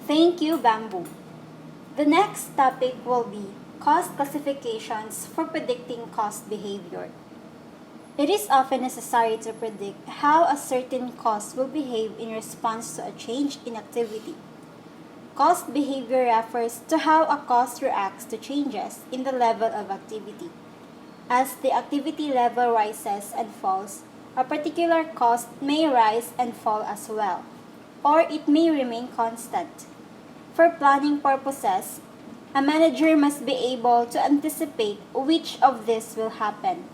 Thank you, Bamboo. The next topic will be cost classifications for predicting cost behavior. It is often necessary to predict how a certain cost will behave in response to a change in activity. Cost behavior refers to how a cost reacts to changes in the level of activity. As the activity level rises and falls, a particular cost may rise and fall as well, or it may remain constant. For planning purposes, a manager must be able to anticipate which of this will happen,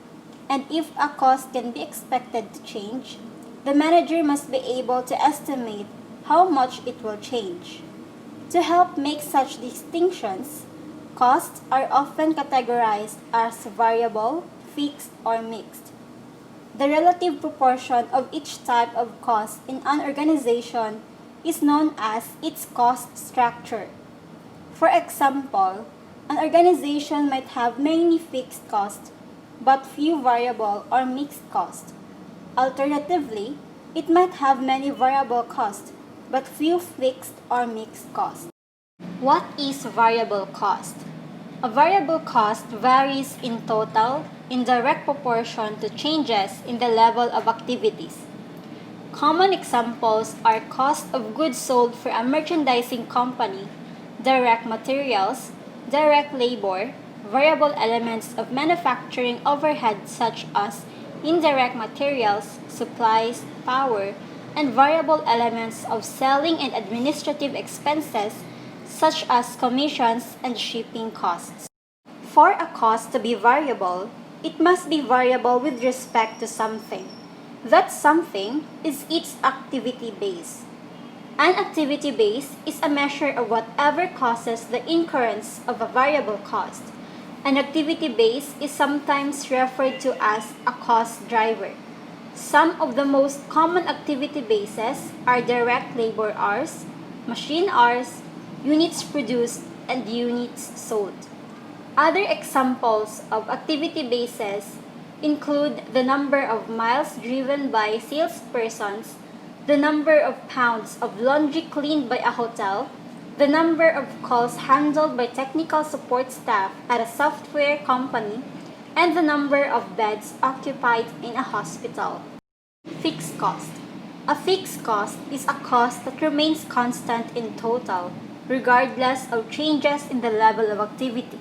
and if a cost can be expected to change, the manager must be able to estimate how much it will change. To help make such distinctions, costs are often categorized as variable, fixed, or mixed. The relative proportion of each type of cost in an organization is known as its cost structure. For example, an organization might have many fixed costs but few variable or mixed costs. Alternatively, it might have many variable costs but few fixed or mixed costs. What is variable cost? A variable cost varies in total in direct proportion to changes in the level of activities. Common examples are cost of goods sold for a merchandising company, direct materials, direct labor, variable elements of manufacturing overhead such as indirect materials, supplies, power, and variable elements of selling and administrative expenses such as commissions and shipping costs. For a cost to be variable, it must be variable with respect to something. That something is its activity base. An activity base is a measure of whatever causes the incurrence of a variable cost. An activity base is sometimes referred to as a cost driver. Some of the most common activity bases are direct labor hours, machine hours, units produced, and units sold. Other examples of activity bases include the number of miles driven by salespersons, the number of pounds of laundry cleaned by a hotel, the number of calls handled by technical support staff at a software company, and the number of beds occupied in a hospital. Fixed cost. A fixed cost is a cost that remains constant in total, regardless of changes in the level of activity.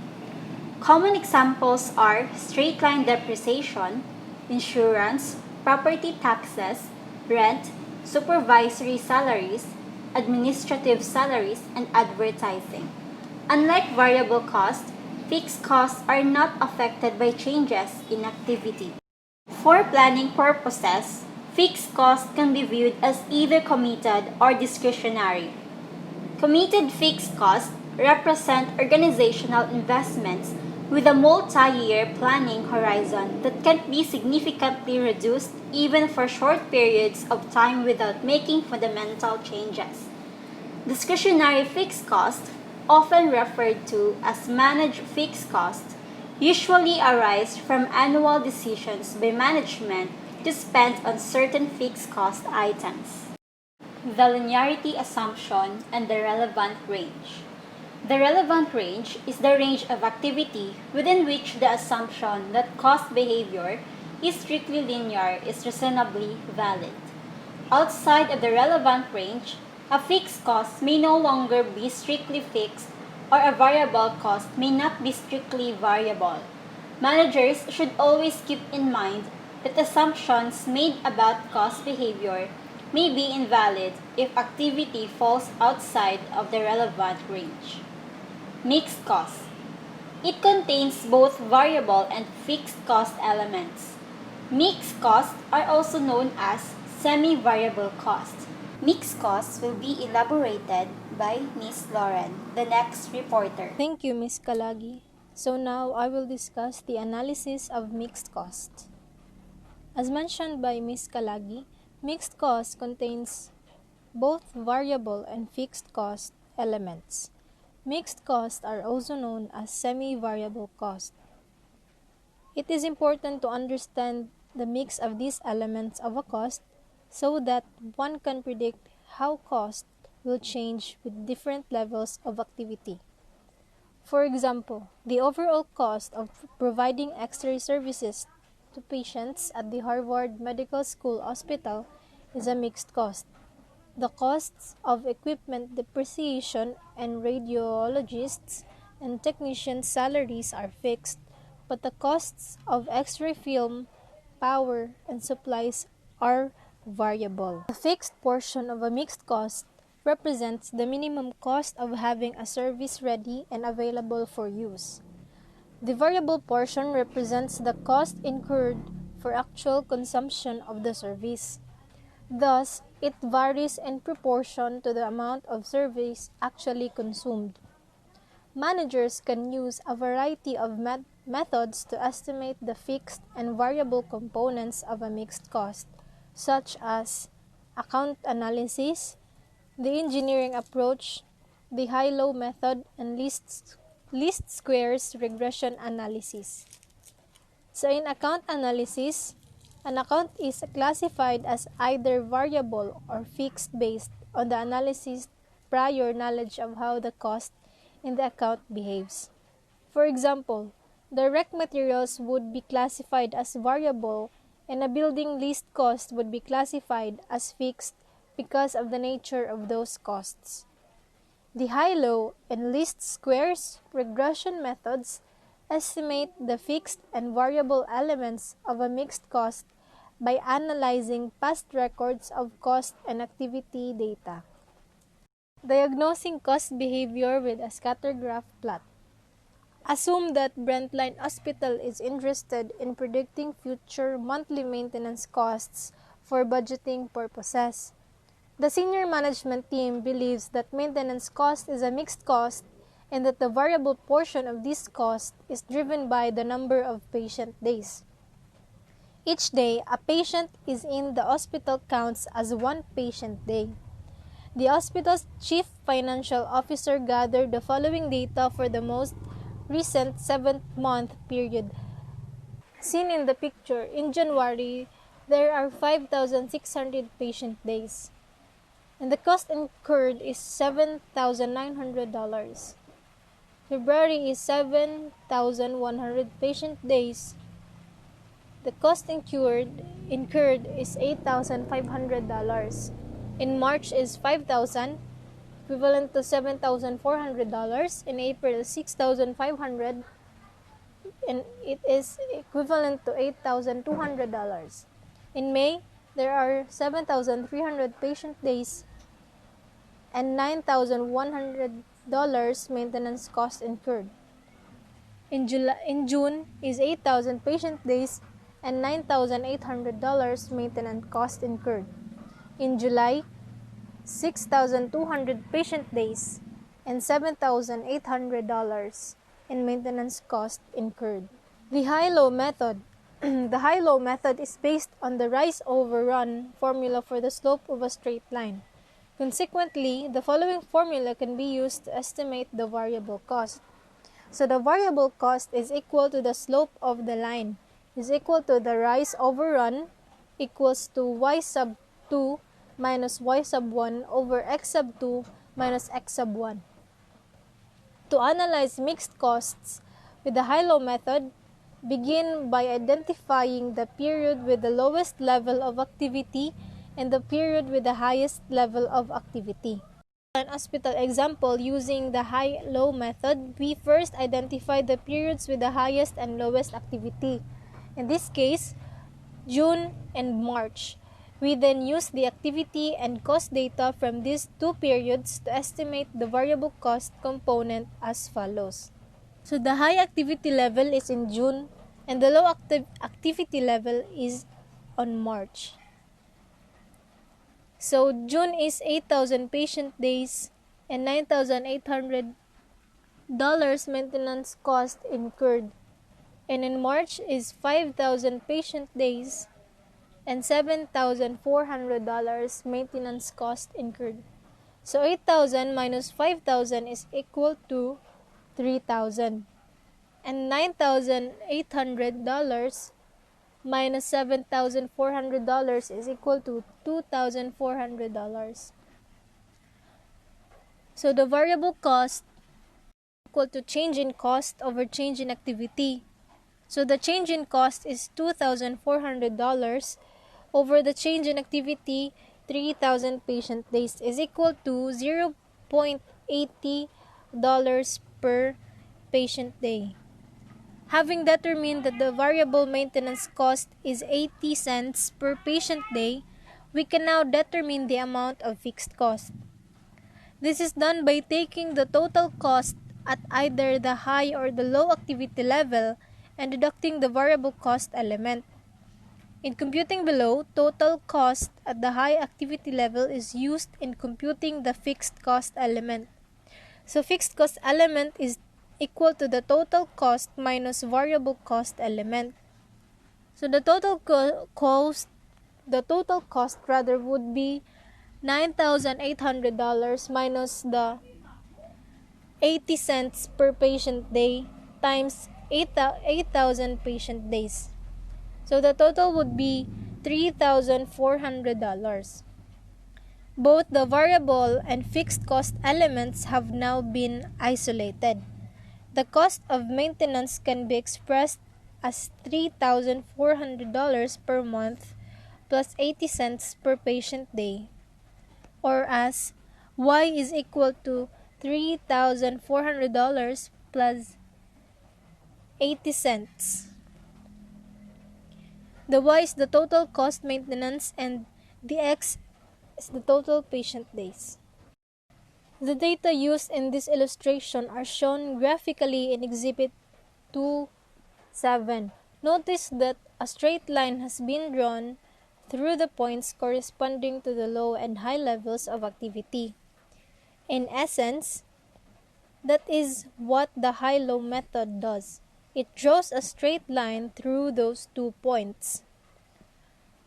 Common examples are straight-line depreciation, insurance, property taxes, rent, supervisory salaries, administrative salaries, and advertising. Unlike variable costs, fixed costs are not affected by changes in activity. For planning purposes, fixed costs can be viewed as either committed or discretionary. Committed fixed costs represent organizational investments with a multi-year planning horizon that can be significantly reduced even for short periods of time without making fundamental changes. Discretionary fixed costs, often referred to as managed fixed costs, usually arise from annual decisions by management to spend on certain fixed cost items. The linearity assumption and the relevant range. The relevant range is the range of activity within which the assumption that cost behavior is strictly linear is reasonably valid. Outside of the relevant range, a fixed cost may no longer be strictly fixed or a variable cost may not be strictly variable. Managers should always keep in mind that assumptions made about cost behavior may be invalid if activity falls outside of the relevant range. Mixed cost. It contains both variable and fixed cost elements. Mixed costs are also known as semi-variable costs. Mixed costs will be elaborated by Ms. Loren, the next reporter. Thank you, Ms. Calagui. So now I will discuss the analysis of mixed cost. As mentioned by Ms. Calagui, mixed cost contains both variable and fixed cost elements. Mixed costs are also known as semi-variable cost. It is important to understand the mix of these elements of a cost so that one can predict how cost will change with different levels of activity. For example, the overall cost of providing X-ray services to patients at the Harvard Medical School Hospital is a mixed cost. The costs of equipment depreciation and radiologists and technicians' salaries are fixed, but the costs of X-ray film, power, and supplies are variable. The fixed portion of a mixed cost represents the minimum cost of having a service ready and available for use. The variable portion represents the cost incurred for actual consumption of the service. Thus, it varies in proportion to the amount of service actually consumed. Managers can use a variety of methods to estimate the fixed and variable components of a mixed cost, such as account analysis, the engineering approach, the high-low method, and least squares regression analysis. So in account analysis, an account is classified as either variable or fixed based on the analysis prior knowledge of how the cost in the account behaves. For example, direct materials would be classified as variable and a building lease cost would be classified as fixed because of the nature of those costs. The high-low and least squares regression methods estimate the fixed and variable elements of a mixed cost by analyzing past records of cost and activity data. Diagnosing cost behavior with a scatter graph plot. Assume that Brentline Hospital is interested in predicting future monthly maintenance costs for budgeting purposes. The senior management team believes that maintenance cost is a mixed cost and that the variable portion of this cost is driven by the number of patient days. Each day, a patient is in the hospital counts as one patient day. The hospital's chief financial officer gathered the following data for the most recent 7-month period. Seen in the picture, in January, there are 5,600 patient days, and the cost incurred is $7,900. February is 7,100 patient days. The cost incurred is $8,500. In March is 5,000, equivalent to $7,400. In April is 6,500, and it is equivalent to $8,200. In May, there are 7,300 patient days and $9,100 maintenance cost incurred. In June is 8,000 patient days and $9,800 maintenance cost incurred. In July, 6,200 patient days and $7,800 in maintenance cost incurred. The high-low method. The high-low method is based on the rise over run formula for the slope of a straight line. Consequently, the following formula can be used to estimate the variable cost. So the variable cost is equal to the slope of the line is equal to the rise over run equals to y sub 2 minus y sub 1 over x sub 2 minus x sub 1. To analyze mixed costs with the high-low method, begin by identifying the period with the lowest level of activity and the period with the highest level of activity. An hospital example using the high-low method, we first identify the periods with the highest and lowest activity. In this case, June and March. We then use the activity and cost data from these two periods to estimate the variable cost component as follows. So the high activity level is in June and the low activity level is on March. So June is 8,000 patient days and $9,800 maintenance cost incurred. And in March is 5,000 patient days and $7,400 maintenance cost incurred. So 8,000 minus 5,000 is equal to 3,000. And $9,800 minus $7,400 is equal to $2,400. So the variable cost equal to change in cost over change in activity. So the change in cost is $2,400 over the change in activity 3,000 patient days is equal to $0.80 per patient day. Having determined that the variable maintenance cost is 80 cents per patient day, we can now determine the amount of fixed cost. This is done by taking the total cost at either the high or the low activity level and deducting the variable cost element. In computing below, total cost at the high activity level is used in computing the fixed cost element. So fixed cost element is equal to the total cost minus variable cost element. So the total cost would be $9,800 minus the 80 cents per patient day times 8,000 patient days. So the total would be $3,400. Both the variable and fixed cost elements have now been isolated. The cost of maintenance can be expressed as $3,400 per month plus 80 cents per patient day, or as y is equal to $3,400 plus 80 cents. The y is the total cost maintenance and the x is the total patient days. The data used in this illustration are shown graphically in Exhibit 2.7. Notice that a straight line has been drawn through the points corresponding to the low and high levels of activity. In essence, that is what the high-low method does. It draws a straight line through those 2 points.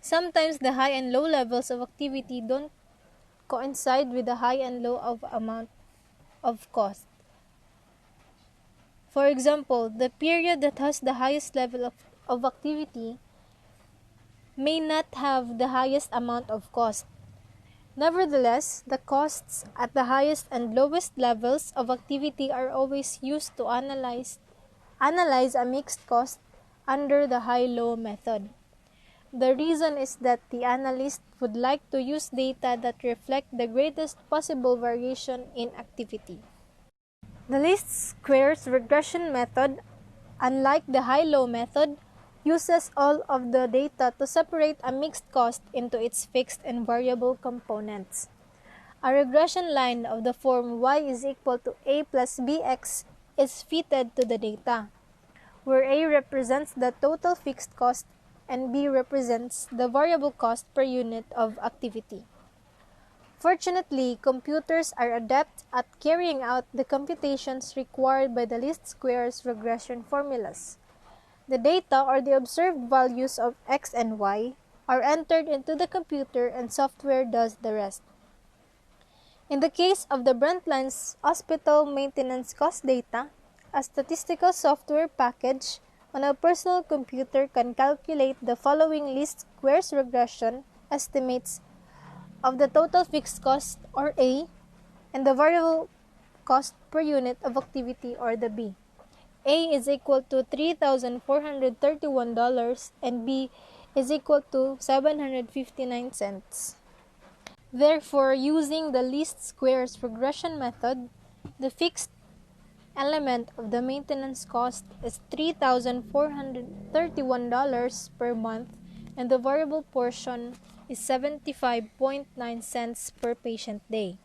Sometimes the high and low levels of activity don't coincide with the high and low of amount of cost. For example, the period that has the highest level of activity may not have the highest amount of cost. Nevertheless, the costs at the highest and lowest levels of activity are always used to analyze a mixed cost under the high-low method. The reason is that the analyst would like to use data that reflect the greatest possible variation in activity. The least squares regression method, unlike the high-low method, uses all of the data to separate a mixed cost into its fixed and variable components. A regression line of the form y is equal to a plus bx is fitted to the data, where a represents the total fixed cost and b represents the variable cost per unit of activity. Fortunately, computers are adept at carrying out the computations required by the least squares regression formulas. The data or the observed values of x and y are entered into the computer and software does the rest. In the case of the Brandtline's hospital maintenance cost data, a statistical software package on a personal computer can calculate the following least squares regression estimates of the total fixed cost, or A, and the variable cost per unit of activity, or the B. A is equal to $3,431 and B is equal to 759 cents. Therefore, using the least squares regression method, the fixed element of the maintenance cost is $3,431 per month and the variable portion is 75.9 cents per patient day.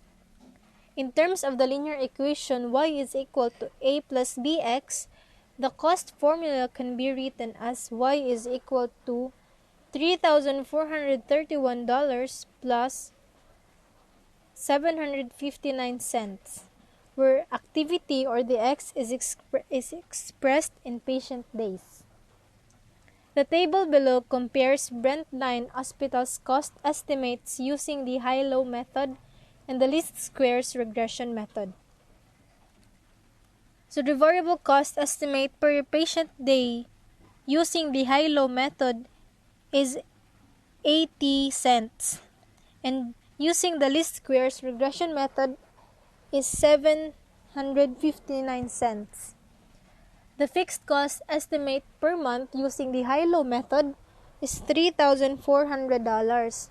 In terms of the linear equation y is equal to a plus bx, the cost formula can be written as y is equal to $3,431 plus 759 cents, where activity or the x is expressed in patient days. The table below compares Brandtline Hospital's cost estimates using the high-low method and the least squares regression method. So the variable cost estimate per patient day using the high-low method is 80 cents, and using the least squares regression method, is 759 cents. The fixed cost estimate per month using the high-low method is $3,400,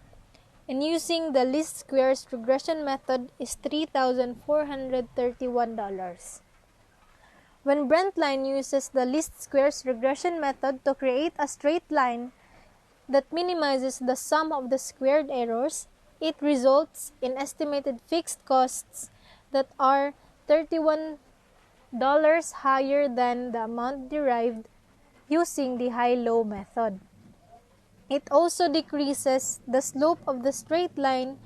and using the least squares regression method is $3,431. When Brent line uses the least squares regression method to create a straight line that minimizes the sum of the squared errors, it results in estimated fixed costs that are $31 higher than the amount derived using the high-low method. It also decreases the slope of the straight line,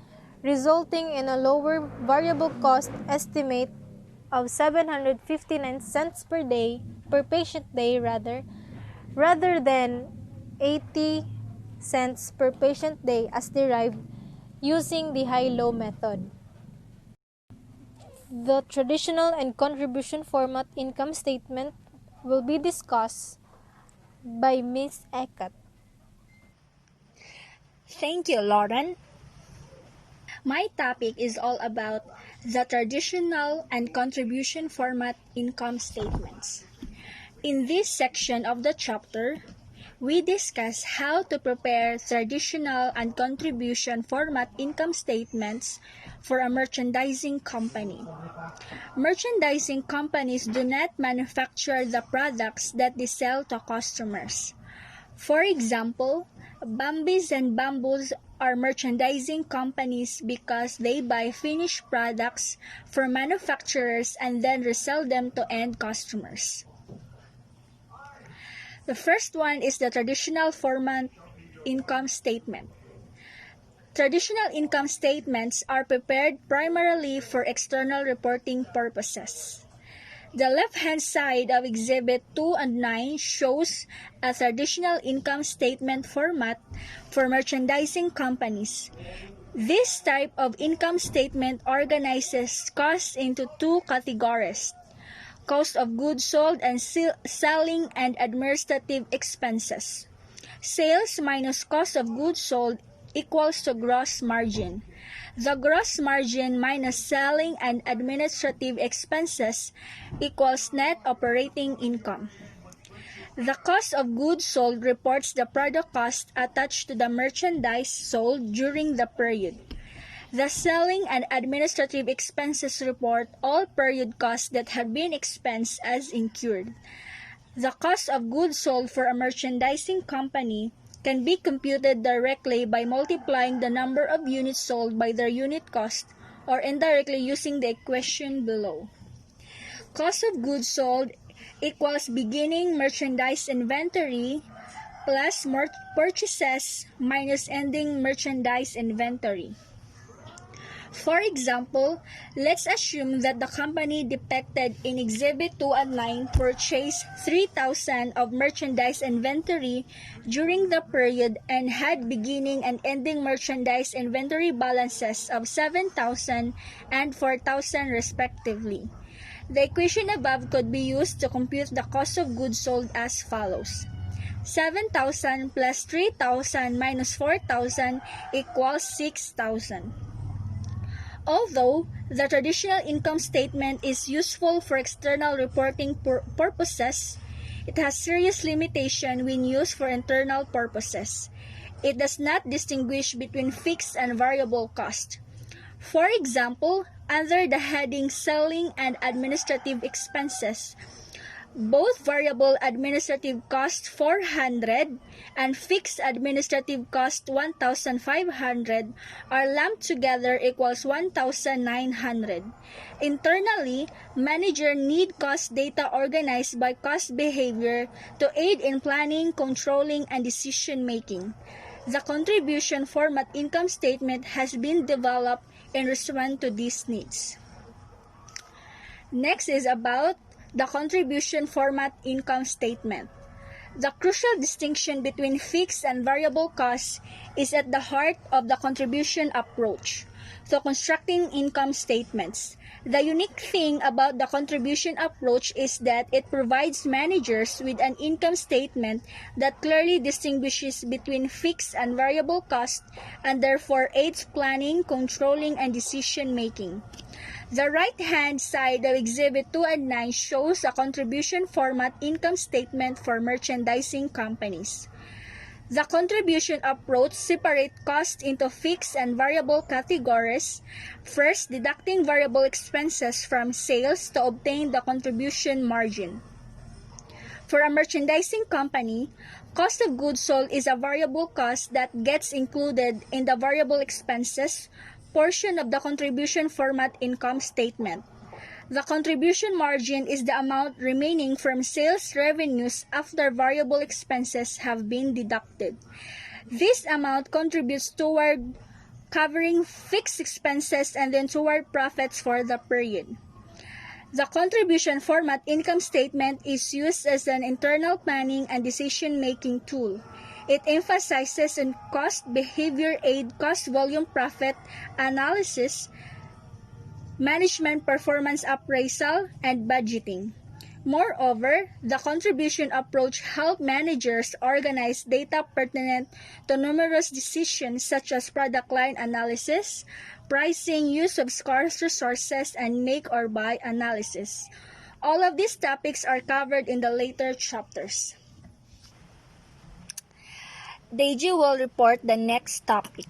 resulting in a lower variable cost estimate of 759 cents per patient day rather than 80 cents per patient day as derived using the high-low method. The traditional and contribution format income statement will be discussed by Ms. ECAT. Thank you, Loren. My topic is all about the traditional and contribution format income statements. In this section of the chapter, we discuss how to prepare traditional and contribution format income statements for a merchandising company. Merchandising companies do not manufacture the products that they sell to customers. For example, Bambis and Bamboos are merchandising companies because they buy finished products from manufacturers and then resell them to end customers. The first one is the traditional format income statement. Traditional income statements are prepared primarily for external reporting purposes. The left-hand side of Exhibit 2 and 9 shows a traditional income statement format for merchandising companies. This type of income statement organizes costs into two categories: cost of goods sold and selling and administrative expenses. Sales minus cost of goods sold equals to gross margin. The gross margin minus selling and administrative expenses equals net operating income. The cost of goods sold reports the product cost attached to the merchandise sold during the period. The selling and administrative expenses report all period costs that have been expensed as incurred. The cost of goods sold for a merchandising company can be computed directly by multiplying the number of units sold by their unit cost, or indirectly using the equation below. Cost of goods sold equals beginning merchandise inventory plus purchases minus ending merchandise inventory. For example, let's assume that the company depicted in Exhibit 2 and 9 purchased 3,000 of merchandise inventory during the period and had beginning and ending merchandise inventory balances of 7,000 and 4,000 respectively. The equation above could be used to compute the cost of goods sold as follows: 7,000 plus 3,000 minus 4,000 equals 6,000. Although the traditional income statement is useful for external reporting purposes, it has serious limitation when used for internal purposes. It does not distinguish between fixed and variable cost. For example, under the heading Selling and Administrative Expenses, both variable administrative cost 400 and fixed administrative cost 1,500 are lumped together equals 1,900. Internally, manager need cost data organized by cost behavior to aid in planning, controlling, and decision making. The contribution format income statement has been developed in response to these needs. Next is about the contribution format income statement. The crucial distinction between fixed and variable costs is at the heart of the contribution approach. to constructing income statements. The unique thing about the contribution approach is that it provides managers with an income statement that clearly distinguishes between fixed and variable costs and therefore aids planning, controlling, and decision-making. The right-hand side of Exhibit 2 and 9 shows a contribution format income statement for merchandising companies. The contribution approach separates costs into fixed and variable categories, first deducting variable expenses from sales to obtain the contribution margin. For a merchandising company, cost of goods sold is a variable cost that gets included in the variable expenses portion of the contribution format income statement. The contribution margin is the amount remaining from sales revenues after variable expenses have been deducted. This amount contributes toward covering fixed expenses and then toward profits for the period. The contribution format income statement is used as an internal planning and decision-making tool. It emphasizes on cost behavior aid, cost volume profit analysis, management performance appraisal, and budgeting. Moreover, the contribution approach helps managers organize data pertinent to numerous decisions such as product line analysis, pricing, use of scarce resources, and make or buy analysis. All of these topics are covered in the later chapters. Deji will report the next topic.